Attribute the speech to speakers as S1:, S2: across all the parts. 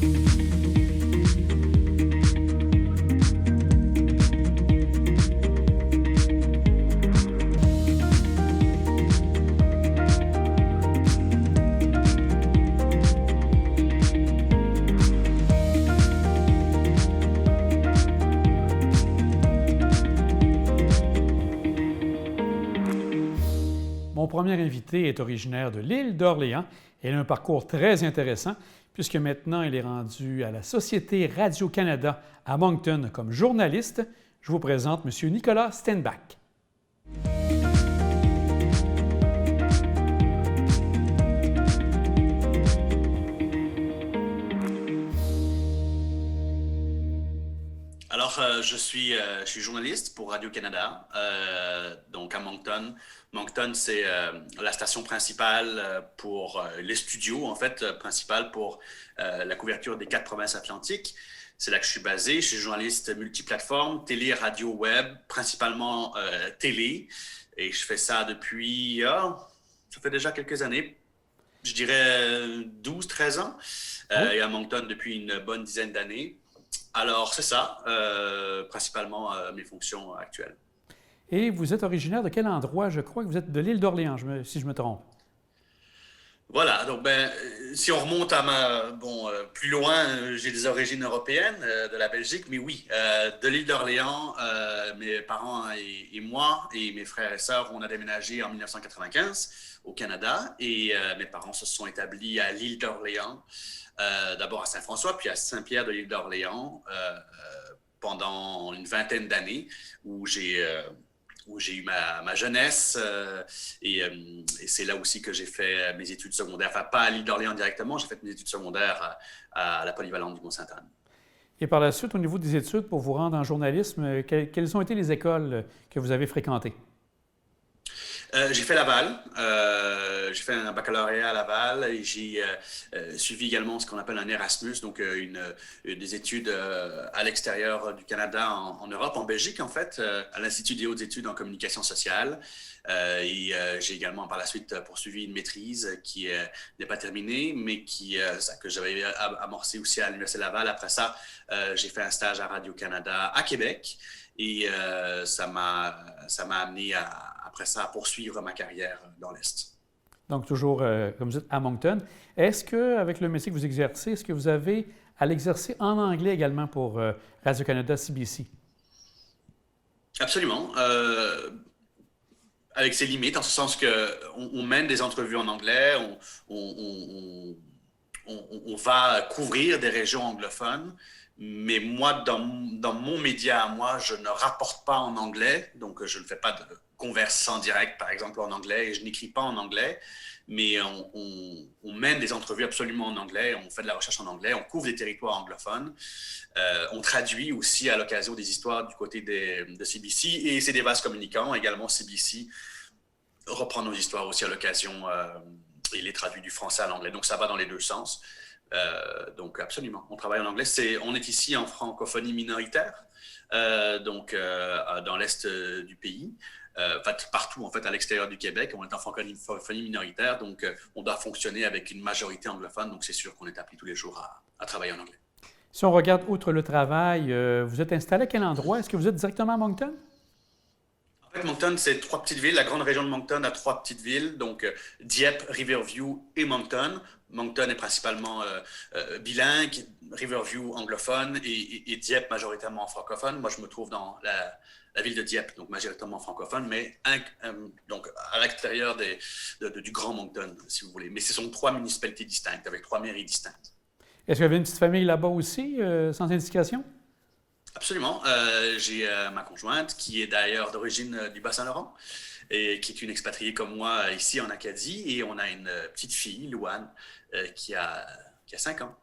S1: Mon premier invité est originaire de l'île d'Orléans. Elle a un parcours très intéressant puisque maintenant il est rendu à la Société Radio-Canada à Moncton comme journaliste. Je vous présente M. Nicolas Stenbach.
S2: Alors, je suis journaliste pour Radio-Canada, donc à Moncton. Moncton, c'est la station principale pour les studios, en fait, principale pour la couverture des 4 provinces atlantiques. C'est là que je suis basé. Je suis journaliste multiplateforme, télé, radio, web, principalement télé. Et je fais ça depuis, ça fait déjà quelques années, je dirais 12-13 ans. Et à Moncton depuis une bonne dizaine d'années. Alors, c'est ça, principalement mes fonctions actuelles.
S1: Et vous êtes originaire de quel endroit? Je crois que vous êtes de l'île d'Orléans, si je me trompe.
S2: Voilà, donc si on remonte à plus loin, j'ai des origines européennes de la Belgique, mais oui, de l'île d'Orléans, mes parents et moi et mes frères et sœurs, on a déménagé en 1995 au Canada et mes parents se sont établis à l'île d'Orléans, d'abord à Saint-François, puis à Saint-Pierre de l'île d'Orléans pendant une vingtaine d'années où j'ai eu ma jeunesse et c'est là aussi que j'ai fait mes études secondaires. Enfin, pas à l'île d'Orléans directement, j'ai fait mes études secondaires à la polyvalente du Mont-Sainte-Anne. Et
S1: par la suite, au niveau des études, pour vous rendre en journalisme, quelles ont été les écoles que vous avez fréquentées?
S2: J'ai fait Laval, j'ai fait un baccalauréat à Laval et j'ai suivi également ce qu'on appelle un Erasmus, donc des études à l'extérieur du Canada, en Europe, en Belgique en fait, à l'Institut des hautes études en communication sociale. J'ai également par la suite poursuivi une maîtrise qui n'est pas terminée, mais que j'avais amorcé aussi à l'Université Laval. Après ça, j'ai fait un stage à Radio-Canada à Québec et ça m'a amené après ça, à poursuivre ma carrière dans l'Est.
S1: Donc, toujours, comme vous dites, à Moncton. Est-ce qu'avec le métier que vous exercez, est-ce que vous avez à l'exercer en anglais également pour Radio-Canada CBC?
S2: Absolument. Avec ses limites, en ce sens qu'on mène des entrevues en anglais, on va couvrir des régions anglophones, mais moi, dans mon média à moi, je ne rapporte pas en anglais, donc je ne fais pas de converse en direct, par exemple, en anglais, et je n'écris pas en anglais, mais on mène des entrevues absolument en anglais, on fait de la recherche en anglais, on couvre des territoires anglophones, on traduit aussi à l'occasion des histoires du côté de CBC, et c'est des vases communicants, également CBC reprend nos histoires aussi à l'occasion et les traduit du français à l'anglais, donc ça va dans les deux sens. Donc absolument, on travaille en anglais. On est ici en francophonie minoritaire, donc dans l'est du pays, partout en fait à l'extérieur du Québec, on est en francophonie minoritaire, donc on doit fonctionner avec une majorité anglophone, donc c'est sûr qu'on est appelé tous les jours à travailler en anglais.
S1: Si on regarde outre le travail, vous êtes installé à quel endroit? Est-ce que vous êtes directement à Moncton?
S2: En fait, Moncton, c'est 3 petites villes. La grande région de Moncton a 3 petites villes, donc Dieppe, Riverview et Moncton. Moncton est principalement bilingue, Riverview anglophone et Dieppe majoritairement francophone. Moi, je me trouve dans la ville de Dieppe, donc majoritairement francophone, mais donc à l'extérieur du Grand Moncton, si vous voulez. Mais ce sont 3 municipalités distinctes, avec 3 mairies distinctes.
S1: Est-ce qu'il y avait une petite famille là-bas aussi, sans indication?
S2: Absolument. J'ai ma conjointe, qui est d'ailleurs d'origine du Bas-Saint-Laurent, et qui est une expatriée comme moi ici en Acadie. Et on a une petite fille, Louane, qui a 5 ans.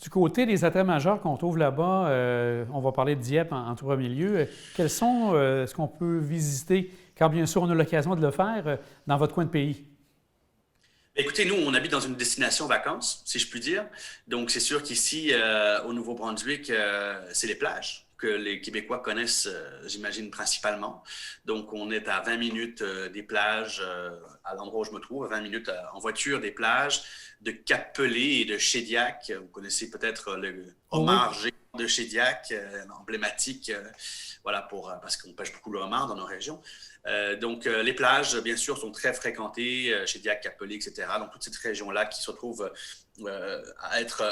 S1: Du côté des attraits majeurs qu'on trouve là-bas, on va parler de Dieppe en premier lieu. Quels sont ce qu'on peut visiter quand, bien sûr, on a l'occasion de le faire dans votre coin de pays?
S2: Écoutez, nous, on habite dans une destination vacances, si je puis dire. Donc, c'est sûr qu'ici, au Nouveau-Brunswick, c'est les plages, que les Québécois connaissent, j'imagine, principalement. Donc, on est à 20 minutes des plages, à l'endroit où je me trouve, à 20 minutes en voiture des plages de Cap-Pelé et de Shediac. Vous connaissez peut-être le
S1: Oh oui.
S2: homard géant de Shediac, emblématique, voilà, parce qu'on pêche beaucoup le homard dans nos régions. Donc, les plages, bien sûr, sont très fréquentées, Shediac, Cap-Pelé, etc. Donc, toute cette région-là qui se retrouve à être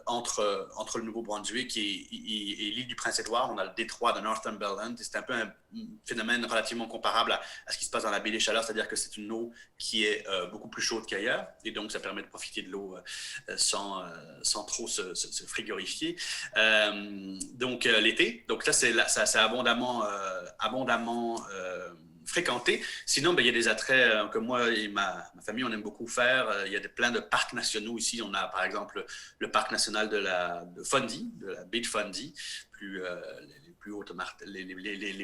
S2: entre le Nouveau-Brunswick et l'île du Prince-Édouard. On a le détroit de Northumberland. C'est un peu un phénomène relativement comparable à ce qui se passe dans la baie des Chaleurs, c'est-à-dire que c'est une eau qui est beaucoup plus chaude qu'ailleurs, et donc ça permet de profiter de l'eau sans trop se frigorifier. Donc l'été, donc là c'est abondamment fréquenté. Sinon, il y a des attraits que moi et ma famille, on aime beaucoup faire. Il y a plein de parcs nationaux ici. On a, par exemple, le parc national de Fundy, de la baie de Fundy, les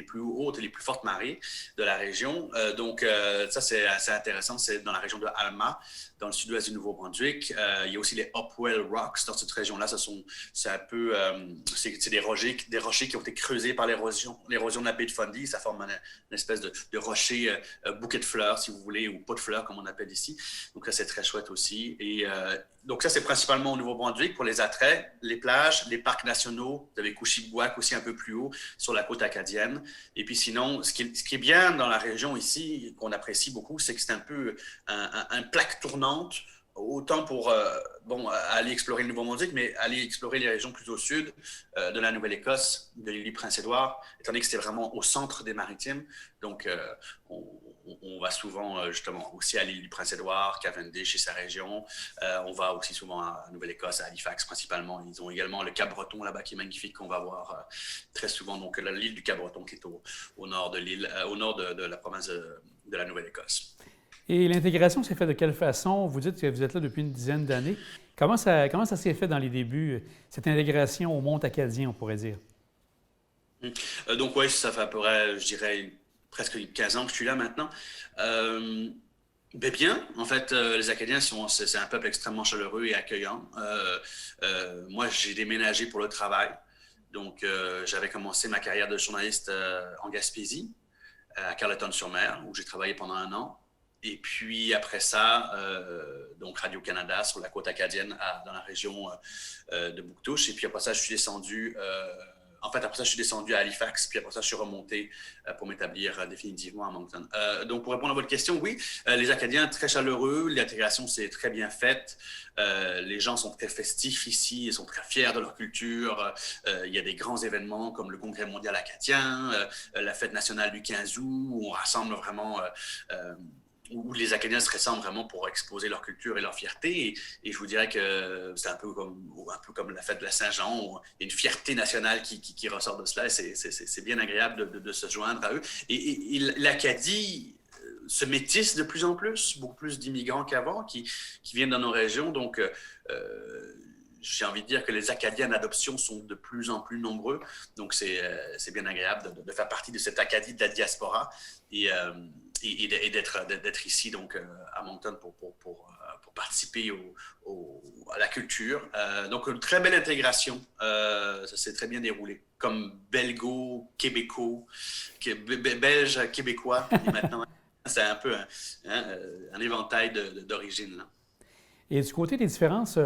S2: plus hautes et les plus fortes marées de la région. Donc, ça, c'est assez intéressant. C'est dans la région de Alma, dans le sud-ouest du Nouveau-Brunswick. Il y a aussi les Hopewell Rocks dans cette région-là. C'est des rochers qui ont été creusés par l'érosion de la baie de Fundy. Ça forme une espèce de rocher bouquet de fleurs, si vous voulez, ou pot de fleurs, comme on appelle ici. Donc, ça, c'est très chouette aussi. Et donc, ça, c'est principalement au Nouveau-Brunswick pour les attraits, les plages, les parcs nationaux. Vous avez Couchibuac aussi un peu plus haut sur la côte acadienne. Et puis sinon, ce qui est bien dans la région ici, qu'on apprécie beaucoup, c'est que c'est un peu un plaque tournante, autant pour aller explorer le Nouveau-Brunswick, mais aller explorer les régions plus au sud de la Nouvelle-Écosse, de l'île du Prince-Édouard, étant donné que c'était vraiment au centre des maritimes. Donc, on va souvent justement aussi à l'île du Prince-Édouard, Cavendish et sa région. On va aussi souvent à Nouvelle-Écosse, à Halifax principalement. Ils ont également le Cap-Breton là-bas qui est magnifique, qu'on va voir très souvent. Donc l'île du Cap-Breton qui est au nord de l'île, au nord de la province de la Nouvelle-Écosse.
S1: Et l'intégration s'est faite de quelle façon? Vous dites que vous êtes là depuis une dizaine d'années. Comment ça s'est fait dans les débuts, cette intégration au monde acadien, on pourrait dire?
S2: Donc oui, ça fait à peu près, je dirais, presque 15 ans que je suis là maintenant. Bien, en fait, les Acadiens, c'est un peuple extrêmement chaleureux et accueillant. Moi, j'ai déménagé pour le travail. Donc, j'avais commencé ma carrière de journaliste en Gaspésie, à Carleton-sur-Mer, où j'ai travaillé pendant 1 an. Et puis après ça, donc Radio-Canada sur la côte acadienne dans la région de Bouctouche. Et puis après ça, je suis descendu à Halifax, puis après ça, je suis remonté pour m'établir définitivement à Moncton. Donc, pour répondre à votre question, oui, les Acadiens très chaleureux, l'intégration s'est très bien faite. Les gens sont très festifs ici, ils sont très fiers de leur culture. Il y a des grands événements comme le Congrès mondial acadien, la fête nationale du 15 août, où on rassemble vraiment... où les Acadiens se rassemblent vraiment pour exposer leur culture et leur fierté. Et je vous dirais que c'est un peu comme la fête de la Saint-Jean, où il y a une fierté nationale qui ressort de cela. C'est bien agréable de se joindre à eux. Et l'Acadie se métisse de plus en plus, beaucoup plus d'immigrants qu'avant qui viennent dans nos régions. Donc, j'ai envie de dire que les Acadiens en adoption sont de plus en plus nombreux. Donc, c'est bien agréable de faire partie de cette Acadie de la diaspora et d'être ici donc à Moncton pour participer à la culture. Donc, une très belle intégration. Ça s'est très bien déroulé. Comme belgo-québécois, belge-québécois. Et maintenant, c'est un peu un éventail d'origine, là.
S1: Et du côté des différences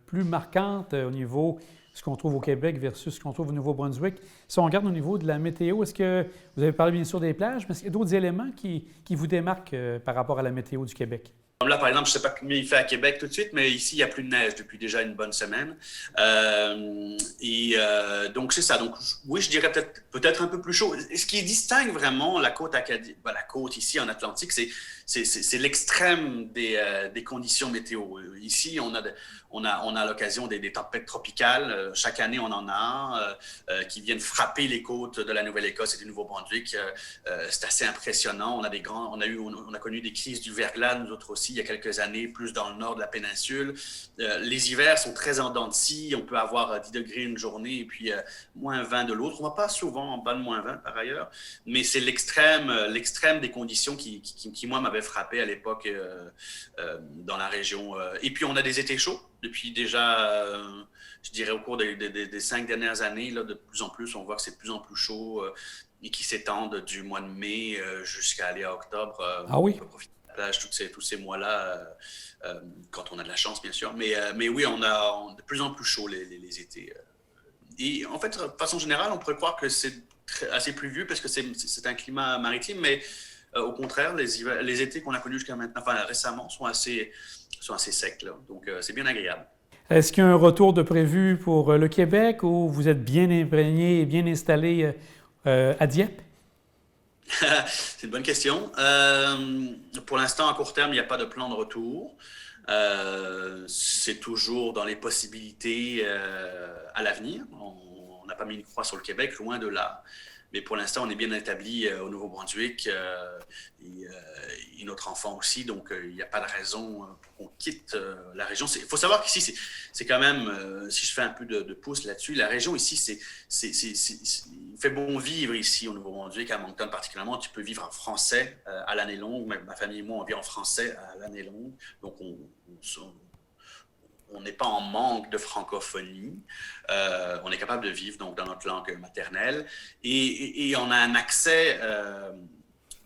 S1: plus marquantes au niveau de ce qu'on trouve au Québec versus ce qu'on trouve au Nouveau-Brunswick, si on regarde au niveau de la météo, est-ce que vous avez parlé bien sûr des plages, mais est-ce qu'il y a d'autres éléments qui vous démarquent par rapport à la météo du Québec?
S2: Comme là, par exemple, je ne sais pas combien il fait à Québec tout de suite, mais ici, il n'y a plus de neige depuis déjà une bonne semaine. Donc, c'est ça. Donc, oui, je dirais peut-être un peu plus chaud. Et ce qui distingue vraiment la côte acadienne, la côte ici en Atlantique, c'est l'extrême des conditions météo. Ici, on a l'occasion des tempêtes tropicales. Chaque année, on en a qui viennent frapper les côtes de la Nouvelle-Écosse et du Nouveau-Brunswick. C'est assez impressionnant. On a connu des crises du verglas, nous autres aussi. aussi il y a quelques années, plus dans le nord de la péninsule. Les hivers sont très en dents de scie. On peut avoir 10 degrés une journée et puis moins 20 de l'autre. On ne va pas souvent en bas de moins 20 par ailleurs, mais c'est l'extrême des conditions qui moi, m'avait frappé à l'époque dans la région. Et puis, on a des étés chauds depuis déjà, je dirais, au cours des 5 dernières années. Là, de plus en plus, on voit que c'est de plus en plus chaud et qui s'étendent du mois de mai jusqu'à aller à octobre.
S1: Ah oui?
S2: On peut profiter de la plage tous ces mois-là, quand on a de la chance, bien sûr. Mais oui, on a de plus en plus chaud les étés. Et en fait, de façon générale, on pourrait croire que c'est assez pluvieux parce que c'est un climat maritime, mais au contraire, les étés qu'on a connus jusqu'à maintenant, enfin récemment, sont assez secs. Là. Donc, c'est bien agréable.
S1: Est-ce qu'il y a un retour de prévu pour le Québec ou vous êtes bien imprégné et bien installé à Dieppe?
S2: C'est une bonne question. Pour l'instant, à court terme, il n'y a pas de plan de retour. C'est toujours dans les possibilités à l'avenir. On n'a pas mis une croix sur le Québec, loin de là. Mais pour l'instant, on est bien établi au Nouveau-Brunswick et notre enfant aussi. Donc, il n'y a pas de raison pour qu'on quitte la région. Il faut savoir qu'ici, c'est quand même, si je fais un peu de pouce là-dessus, la région ici, il fait bon vivre ici au Nouveau-Brunswick, à Moncton particulièrement. Tu peux vivre en français à l'année longue. Ma famille et moi, on vit en français à l'année longue. Donc, on n'est pas en manque de francophonie. On est capable de vivre donc, dans notre langue maternelle et on a un accès,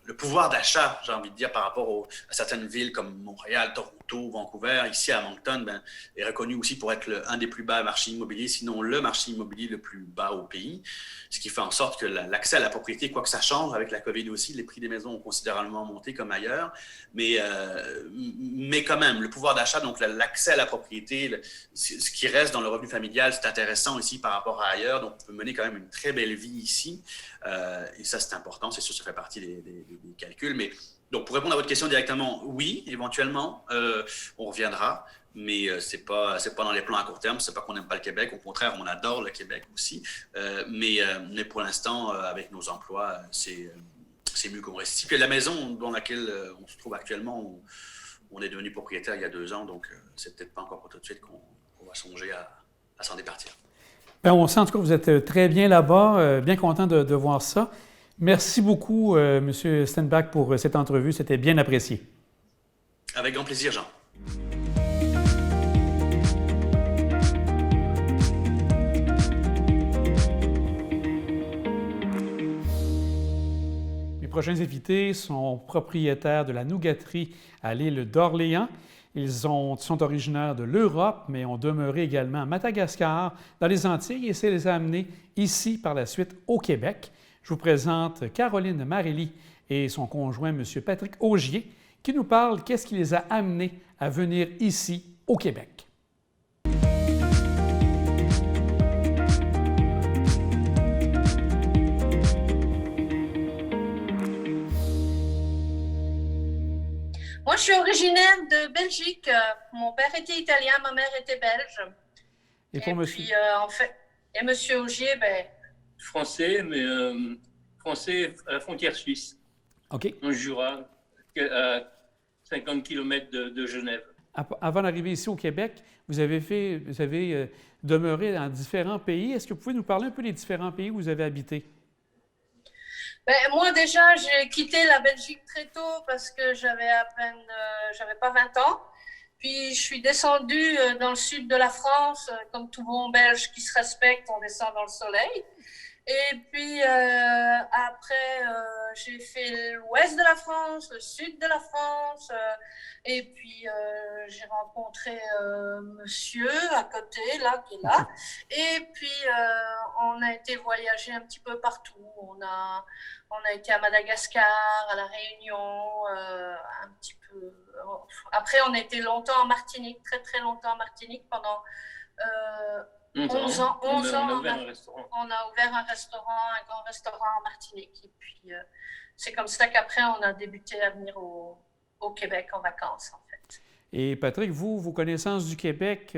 S2: le pouvoir d'achat, j'ai envie de dire, par rapport à certaines villes comme Montréal, Toronto, Vancouver. Ici, à Moncton, est reconnu aussi pour être un des plus bas marchés immobiliers, sinon le marché immobilier le plus bas au pays. Ce qui fait en sorte que l'accès à la propriété, quoi que ça change avec la COVID aussi, les prix des maisons ont considérablement monté comme ailleurs. Mais quand même, le pouvoir d'achat, donc l'accès à la propriété, ce qui reste dans le revenu familial, c'est intéressant ici par rapport à ailleurs. Donc, on peut mener quand même une très belle vie ici. Et ça, c'est important. C'est sûr, ça fait partie des calculs. Mais donc, pour répondre à votre question directement, oui, éventuellement, on reviendra. Mais c'est pas dans les plans à court terme. C'est pas qu'on n'aime pas le Québec. Au contraire, on adore le Québec aussi. Mais pour l'instant, avec nos emplois, c'est mieux qu'on reste ici. Puis la maison dans laquelle on se trouve actuellement, on est devenu propriétaire il y a 2 ans. Donc, c'est peut-être pas encore pour tout de suite qu'on va songer à s'en départir.
S1: Bien, on sent en tout cas que vous êtes très bien là-bas. Bien content de voir ça. Merci beaucoup, M. Stenbach, pour cette entrevue. C'était bien apprécié.
S2: Avec grand plaisir, Jean.
S1: Mes prochains invités sont propriétaires de la nougaterie à l'île d'Orléans. Ils sont originaires de l'Europe, mais ont demeuré également à Madagascar, dans les Antilles, et ça les a amenés ici par la suite au Québec. Je vous présente Caroline Marelly et son conjoint, M. Patrick Augier, qui nous parlent qu'est-ce qui les a amenés à venir ici au Québec.
S3: Moi, je suis originaire de Belgique. Mon père était italien, ma mère était belge.
S1: Et pour monsieur?
S3: Puis, en fait, et monsieur Augier,
S4: Français, mais français à la frontière suisse.
S1: OK.
S4: En Jura, à 50 km de Genève.
S1: Avant d'arriver ici au Québec, vous avez demeuré dans différents pays. Est-ce que vous pouvez nous parler un peu des différents pays où vous avez habité?
S3: Moi, déjà, j'ai quitté la Belgique très tôt parce que j'avais pas 20 ans. Puis, je suis descendue dans le sud de la France. Comme tout bon Belge qui se respecte, on descend dans le soleil. Et puis, après, j'ai fait l'ouest de la France, le sud de la France. Et puis, j'ai rencontré monsieur à côté, là, qui est là. Et puis, on a été voyager un petit peu partout. On a été à Madagascar, à La Réunion, un petit peu. Après, on a été longtemps en Martinique, très, très longtemps en Martinique, pendant 11 ans.
S4: On a ouvert un restaurant.
S3: On a ouvert un grand restaurant en Martinique. Et puis, c'est comme ça qu'après, on a débuté à venir au Québec en vacances, en fait.
S1: Et Patrick, vos connaissances du Québec,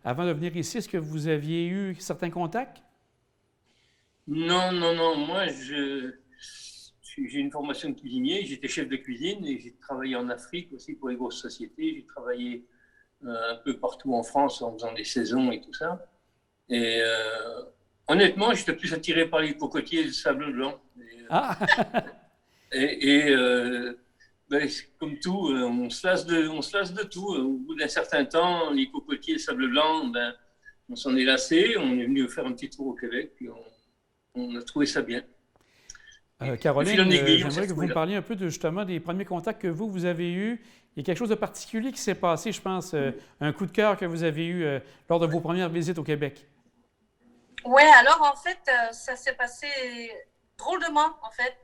S1: avant de venir ici, est-ce que vous aviez eu certains contacts?
S4: Non. Moi, je j'ai une formation de cuisinier, j'étais chef de cuisine et j'ai travaillé en Afrique aussi pour les grosses sociétés. J'ai travaillé un peu partout en France en faisant des saisons et tout ça. Et honnêtement, j'étais plus attiré par les cocotiers et le sable blanc. Ben, comme tout, on se lasse de tout. Au bout d'un certain temps, les cocotiers et le sable blanc, ben, on s'en est lassé. On est venu faire un petit tour au Québec, puis on a trouvé ça bien.
S1: Caroline, j'aimerais que vous me parliez un peu justement des premiers contacts que vous avez eus. Il y a quelque chose de particulier qui s'est passé, je pense, un coup de cœur que vous avez eu lors de vos premières visites au Québec.
S3: Oui, alors en fait, ça s'est passé drôlement, en fait.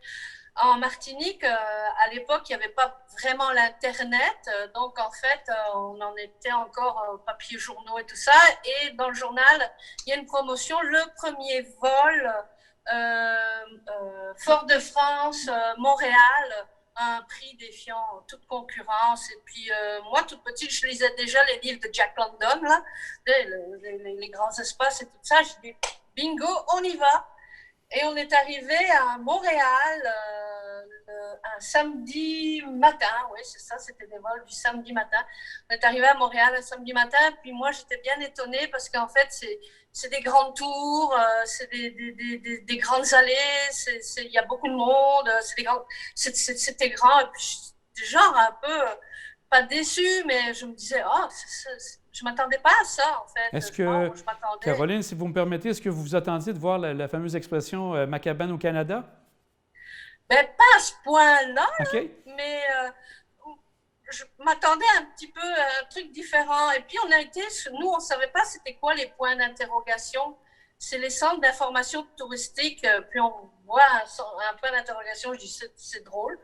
S3: En Martinique, à l'époque, il n'y avait pas vraiment l'Internet. Donc, en fait, on en était encore au papier journaux et tout ça. Et dans le journal, il y a une promotion, le premier vol Fort-de-France, Montréal, à un prix défiant toute concurrence. Et puis, moi, toute petite, je lisais déjà les livres de Jack London, là, les grands espaces et tout ça. Je dis, bingo, on y va. Et on est arrivé à Montréal un samedi matin. Oui, c'est ça, c'était des vols du samedi matin. On est arrivé à Montréal un samedi matin, puis moi, j'étais bien étonnée parce qu'en fait, c'est des grandes tours, c'est des grandes allées, il y a beaucoup de monde, c'était grand. Et puis, j'étais genre un peu, pas déçue, mais je me disais, je ne m'attendais pas à ça, en fait.
S1: Est-ce que, Caroline, si vous me permettez, est-ce que vous vous attendiez de voir la fameuse expression Macabane au Canada?
S3: Ben, pas à ce point-là,
S1: okay.
S3: Mais je m'attendais un petit peu à un truc différent. Et puis, nous, on ne savait pas c'était quoi les points d'interrogation. C'est les centres d'information touristique. Puis, on voit un point d'interrogation. Je dis, c'est drôle.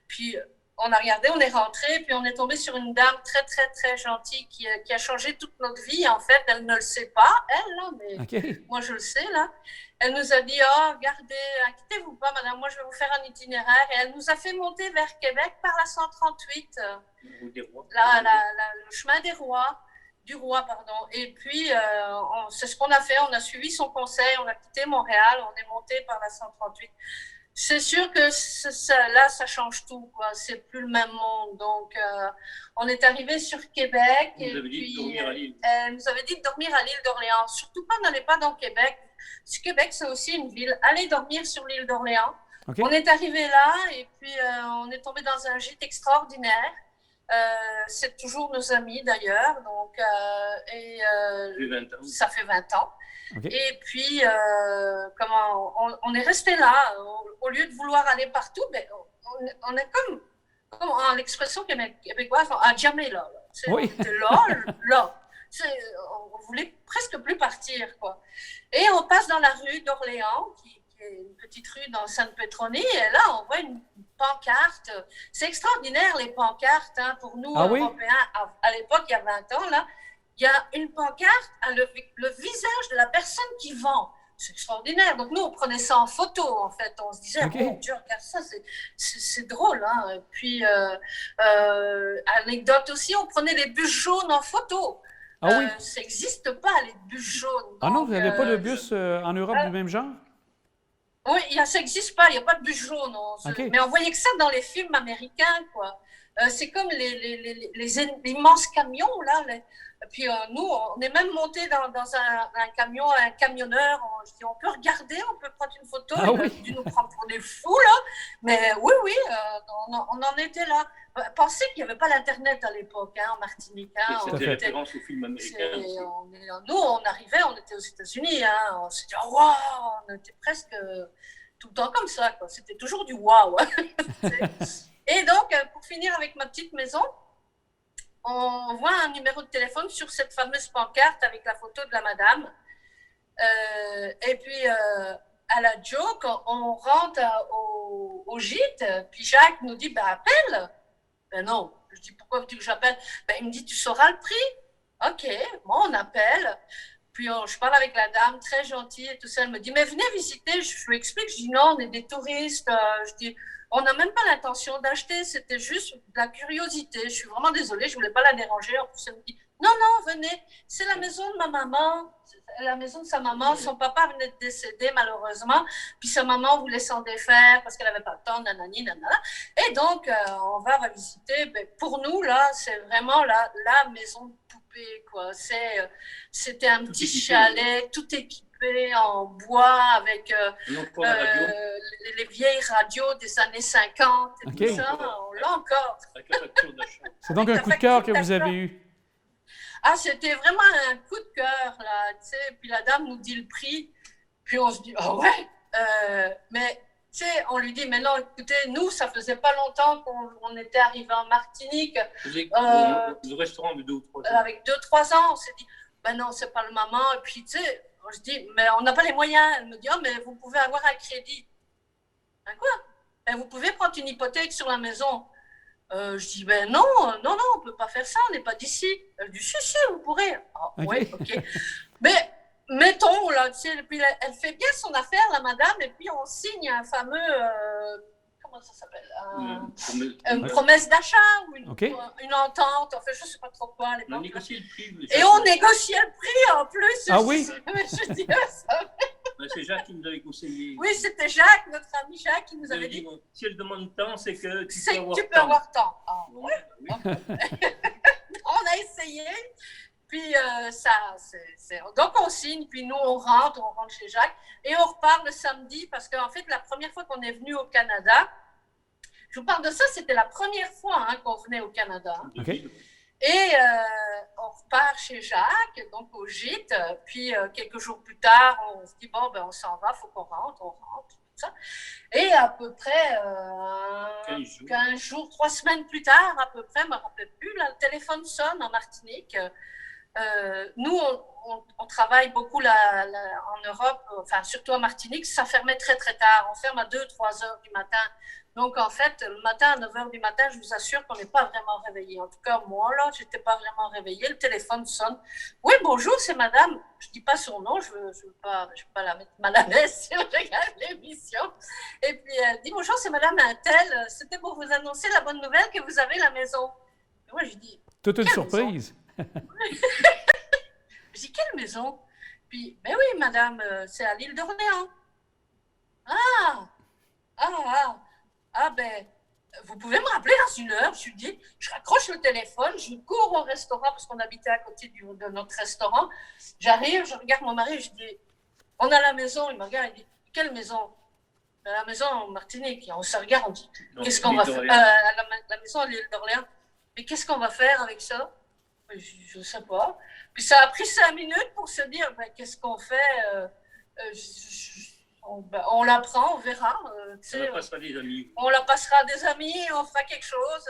S3: Puis, on a regardé, on est rentré, puis on est tombé sur une dame très, très, très gentille qui a changé toute notre vie. En fait, elle ne le sait pas, elle, là, mais moi, je le sais, là. Elle nous a dit, regardez, inquiétez-vous pas, madame, moi, je vais vous faire un itinéraire. Et elle nous a fait monter vers Québec par la 138, le chemin du roi, pardon. Et puis, c'est ce qu'on a fait. On a suivi son conseil, on a quitté Montréal, on est monté par la 138. C'est sûr que là, ça change tout, quoi. C'est plus le même monde. Donc, on est arrivé sur Québec. Elle nous avait dit de dormir à l'île d'Orléans. Surtout pas, n'allez pas dans Québec. Québec, c'est aussi une ville. Allez dormir sur l'île d'Orléans. Okay. On est arrivé là et puis on est tombé dans un gîte extraordinaire. C'est toujours nos amis d'ailleurs. Donc, ça fait 20 ans. Okay. Et puis, on est resté là. Au lieu de vouloir aller partout, on est comme en l'expression québécoise, à jamais là.
S1: Oui.
S3: On était là. On voulait presque plus partir, quoi. Et on passe dans la rue d'Orléans, qui est une petite rue dans Sainte-Pétronie, et là, on voit une pancarte. C'est extraordinaire, les pancartes, hein, pour nous, Européens. À l'époque, il y a 20 ans, là, il y a une pancarte à le visage de la personne qui vend. C'est extraordinaire. Donc, nous, on prenait ça en photo, en fait. On se disait, oh mon Dieu, regarde ça, c'est drôle. Hein. Et puis, anecdote aussi, on prenait les bus jaunes en photo.
S1: Ah oui?
S3: Ça n'existe pas, les bus jaunes.
S1: Ah non, vous n'avez pas de bus en Europe du même genre?
S3: Oui, ça n'existe pas, il n'y a pas de bus jaune. Mais on voyait que ça dans les films américains, quoi. C'est comme les immenses camions, là. Puis nous, on est même monté dans un camion, un camionneur. Je dis, on peut regarder, on peut prendre une photo. Il a dû nous prendre pour des fous, là. Mais oui, on en était là. Pensez qu'il n'y avait pas l'Internet à l'époque, hein, en Martinique. Hein,
S4: c'était référence au film américain.
S3: Nous, on arrivait, on était aux États-Unis. Hein, on s'est dit, waouh, on était presque tout le temps comme ça, quoi. C'était toujours du waouh. Et donc, pour finir avec ma petite maison, on voit un numéro de téléphone sur cette fameuse pancarte avec la photo de la madame. Et puis, à la joke, on rentre au gîte, puis Jacques nous dit, appelle. Ben non. Je dis, pourquoi veux-tu que j'appelle? Il me dit, tu sauras le prix. OK, bon, on appelle. Puis, je parle avec la dame, très gentille et tout ça. Elle me dit, mais venez visiter. Je lui explique. Je dis, non, on est des touristes. Je dis, on n'a même pas l'intention d'acheter. C'était juste de la curiosité. Je suis vraiment désolée. Je ne voulais pas la déranger. En plus, elle me dit, Non, non, venez. C'est la maison de ma maman. La maison de sa maman. Son papa venait de décéder, malheureusement. Puis sa maman voulait s'en défaire parce qu'elle n'avait pas le temps, nanani, nanana. Et donc, on va revisiter. Ben, pour nous, là, c'est vraiment la maison de poupée, quoi. C'était un petit chalet, tout équipé en bois avec les vieilles radios des années 50 et
S1: Okay.
S3: tout ça. On l'a encore.
S4: Avec la facture d'achat.
S1: C'est donc un coup de cœur que vous avez eu.
S3: Ah, c'était vraiment un coup de cœur, là, tu sais. Puis la dame nous dit le prix, puis on se dit, ah ouais, mais, tu sais, on lui dit, mais non, écoutez, nous, ça faisait pas longtemps qu'on était arrivé en Martinique.
S4: Le restaurant de 2 ou 3 ans.
S3: Avec 2-3 ans, on s'est dit, ben non, c'est pas le moment. Et puis, tu sais, je dis, mais on n'a pas les moyens. Elle me dit, oh, mais vous pouvez avoir un crédit. Ben quoi? Ben, vous pouvez prendre une hypothèque sur la maison. Je dis, ben non, on ne peut pas faire ça, on n'est pas d'ici. Elle dit, si, vous pourrez. Ah,
S1: Ok.
S3: ouais, ok. Mais mettons, là, tu sais, puis elle fait bien son affaire, la madame, et puis on signe un fameux, comment ça s'appelle? Une promesse d'achat ou une entente, enfin, je ne sais pas trop quoi à l'époque.
S4: On négociait le prix.
S3: Et on négociait le prix en plus.
S1: Ah oui?
S3: Je dis, ça.
S4: C'est Jacques qui nous avait conseillé.
S3: Oui, c'était Jacques, notre ami Jacques, qui nous avait dit,
S4: bon, si elle demande tant, c'est que
S3: tu peux avoir temps. Ah, ouais.
S4: Oui.
S3: On a essayé, puis donc on signe, puis nous on rentre chez Jacques, et on repart le samedi, parce qu'en fait, la première fois qu'on est venu au Canada, je vous parle de ça, c'était la première fois qu'on venait au Canada.
S1: Okay.
S3: Et on repart chez Jacques, donc au gîte, puis quelques jours plus tard, on se dit, bon, ben on s'en va, il faut qu'on rentre, tout ça. Et à peu près 15 jours, 3 semaines plus tard, à peu près, je ne me rappelle plus, là, le téléphone sonne en Martinique. Nous, on travaille beaucoup en Europe, enfin surtout en Martinique, ça fermait très très tard. On ferme à 2-3 heures du matin. Donc en fait, le matin à 9 heures du matin, je vous assure qu'on n'est pas vraiment réveillé. En tout cas, moi, là, je n'étais pas vraiment réveillée. Le téléphone sonne. Oui, bonjour, c'est madame. Je ne dis pas son nom, je ne veux pas la mettre mal à l'aise si on regarde l'émission. Et puis elle dit, bonjour, c'est madame Intel. C'était pour vous annoncer la bonne nouvelle que vous avez la maison. Et moi, je dis,
S1: Toute une surprise.
S3: Je dis, quelle maison? Puis, ben oui, madame, c'est à l'île d'Orléans. Ben, vous pouvez me rappeler dans 1 heure? Je lui dis, je raccroche le téléphone, je cours au restaurant, parce qu'on habitait à côté de notre restaurant. J'arrive, je regarde mon mari, je dis, on a la maison. Il me regarde, il dit, quelle maison? La maison en Martinique. Et on se regarde, on dit, qu'est-ce qu'on va faire? La maison à l'île d'Orléans. Mais qu'est-ce qu'on va faire avec ça? Je ne sais pas. Puis ça a pris 5 minutes pour se dire, ben, qu'est-ce qu'on fait? On la prend, on verra.
S4: On la passera des amis.
S3: On la passera à des amis, on fera quelque chose.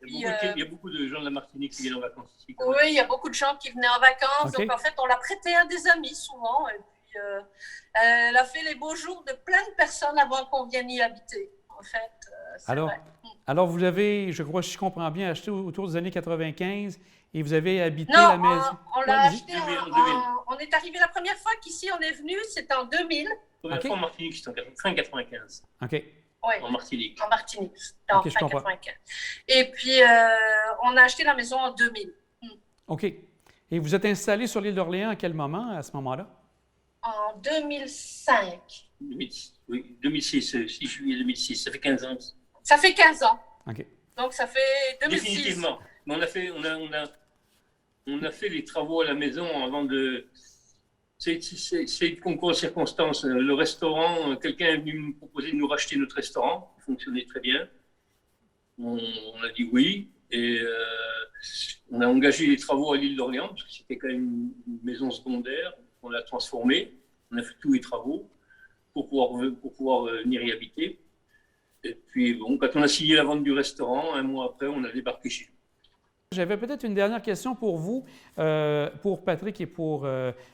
S4: Il y a beaucoup de gens de la Martinique qui viennent en vacances ici.
S3: Oui, il y a beaucoup de gens qui venaient en vacances.
S1: Okay.
S3: Donc en fait, on l'a prêté à des amis souvent. Et puis, elle a fait les beaux jours de plein de personnes avant qu'on vienne y habiter. En fait,
S1: alors, vous avez, je crois, si je comprends bien, acheté autour des années 95 et vous avez habité la maison.
S3: Non, on l'a acheté on est arrivé la première fois qu'ici on est venu, c'était en 2000.
S4: La première fois en Martinique, c'était en fin 95.
S1: OK.
S3: Oui,
S4: en Martinique.
S3: En Martinique, c'était en fin 95. Et puis, on a acheté la maison en 2000.
S1: OK. Et vous êtes installé sur l'île d'Orléans à quel moment, à ce moment-là?
S3: En 2005.
S4: Oui, 2006, 6 juillet 2006, ça fait 15 ans.
S3: Ça fait 15 ans.
S1: OK.
S3: Donc, ça fait 2006.
S4: Définitivement. Mais on a fait les travaux à la maison avant de... C'est une concours de circonstances. Le restaurant, quelqu'un est venu me proposer de nous racheter notre restaurant. Il fonctionnait très bien. On a dit oui. Et on a engagé les travaux à l'île d'Orléans, parce que c'était quand même une maison secondaire. On l'a transformée. On a fait tous les travaux pour pouvoir venir y habiter. Et puis, bon, quand on a signé la vente du restaurant, 1 mois après, on a débarqué chez nous.
S1: J'avais peut-être une dernière question pour vous, pour Patrick et pour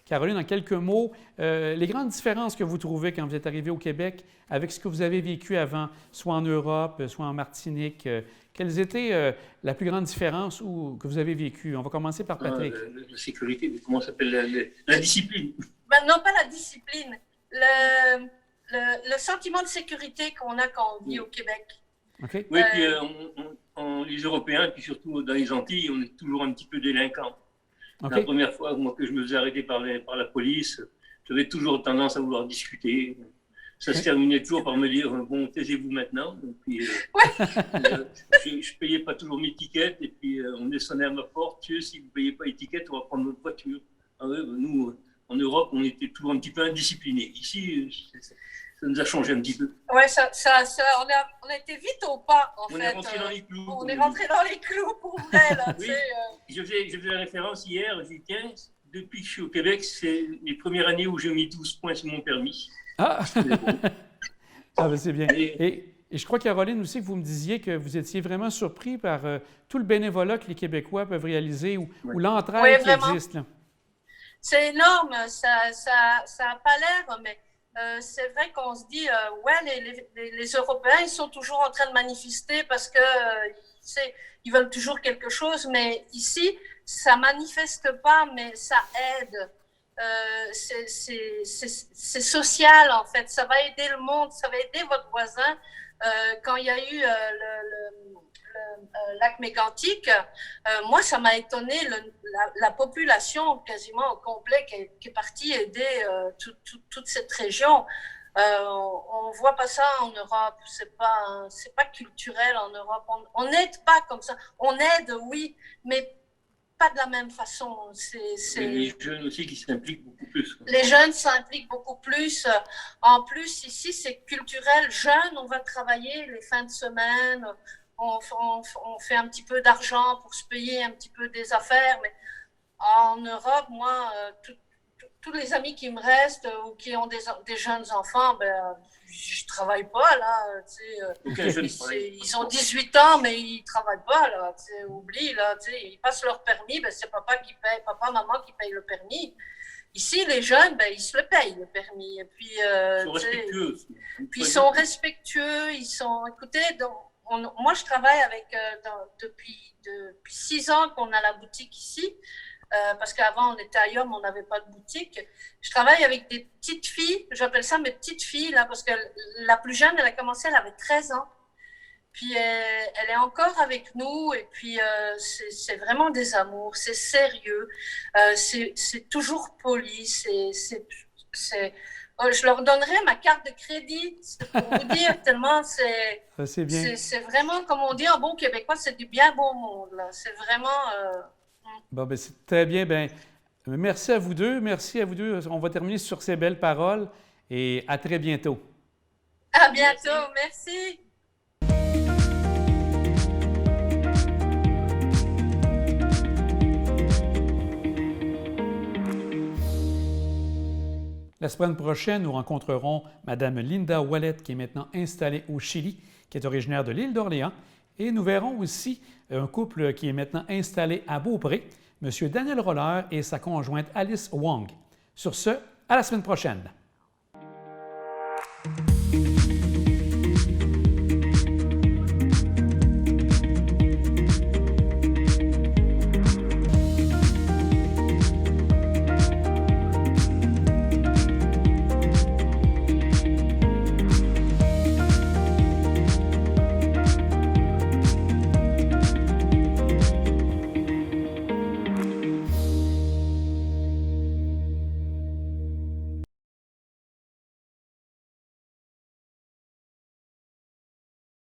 S1: Caroline, en quelques mots. Les grandes différences que vous trouvez quand vous êtes arrivé au Québec avec ce que vous avez vécu avant, soit en Europe, soit en Martinique, quelles étaient la plus grande différence que vous avez vécue? On va commencer par Patrick.
S4: La sécurité, comment ça s'appelle? La discipline.
S3: Ben non, pas la discipline. Le sentiment de sécurité qu'on a quand on vit au Québec.
S1: Okay.
S4: Oui, puis les Européens, puis surtout dans les Antilles, on est toujours un petit peu délinquants.
S1: OK.
S4: La première fois moi, que je me faisais arrêter par la police, j'avais toujours tendance à vouloir discuter. Ça se terminait toujours par me dire bon, taisez-vous maintenant. Et puis, je ne payais pas toujours mes tickets. Et puis, on est sonné à ma porte. Si vous ne payez pas les tickets, on va prendre notre voiture. Ah ouais, nous, en Europe, on était toujours un petit peu indisciplinés. Ici, ça nous a changé un petit peu.
S3: Oui, on a été vite au pas, en
S4: on
S3: fait.
S4: Est rentré dans les clous.
S3: On est rentré dans les clous pour vrai. Là,
S4: oui. Je faisais la référence hier. J'ai dit, tiens, depuis que je suis au Québec, c'est les premières années où j'ai mis 12 points sur mon permis.
S1: Ah, ah ben c'est bien. Et je crois, Caroline, aussi, que vous me disiez que vous étiez vraiment surpris par tout le bénévolat que les Québécois peuvent réaliser ou l'entraide qui existe. Là.
S3: C'est énorme. Ça n'a pas l'air, mais c'est vrai qu'on se dit, les Européens, ils sont toujours en train de manifester parce que ils veulent toujours quelque chose, mais ici, ça ne manifeste pas, mais ça aide. C'est social en fait, ça va aider le monde, ça va aider votre voisin. Quand il y a eu le lac Mégantic, moi ça m'a étonné la population quasiment au complet qui est partie aider toute cette région. On voit pas ça en Europe, c'est pas culturel en Europe, on n'aide pas comme ça, on aide oui, mais pas de la même façon.
S4: Les jeunes aussi qui s'impliquent beaucoup plus.
S3: Les jeunes s'impliquent beaucoup plus. En plus, ici, c'est culturel. Jeunes, on va travailler les fins de semaine. On fait un petit peu d'argent pour se payer un petit peu des affaires. Mais en Europe, moi, tous les amis qui me restent ou qui ont des jeunes enfants, ben, je ne travaille pas, là. Ils ont 18 ans, mais ils ne travaillent pas, là. Oublie, là. Ils passent leur permis, ben, c'est papa, maman qui paye le permis. Ici, les jeunes, ben, ils se le payent, le permis. Et puis,
S4: ils sont respectueux aussi.
S3: Puis, ils sont respectueux. Écoutez, moi, je travaille depuis 6 ans qu'on a la boutique ici. Parce qu'avant, on était ailleurs, mais on n'avait pas de boutique. Je travaille avec des petites filles, j'appelle ça mes petites filles, là, parce que la plus jeune, elle a commencé, elle avait 13 ans. Puis, elle est encore avec nous, et puis, c'est vraiment des amours, c'est sérieux, c'est toujours poli, je leur donnerai ma carte de crédit, c'est pour vous dire, tellement c'est vraiment, comme on dit en bon québécois, c'est du bien beau monde, là. C'est vraiment...
S1: Bon, ben, c'est très bien. Ben, merci à vous deux. Merci à vous deux. On va terminer sur ces belles paroles et à très bientôt.
S3: À bientôt. Merci.
S1: La semaine prochaine, nous rencontrerons Mme Linda Wallet, qui est maintenant installée au Chili, qui est originaire de l'île d'Orléans. Et nous verrons aussi un couple qui est maintenant installé à Beaupré, M. Daniel Roller et sa conjointe Alice Wong. Sur ce, à la semaine prochaine.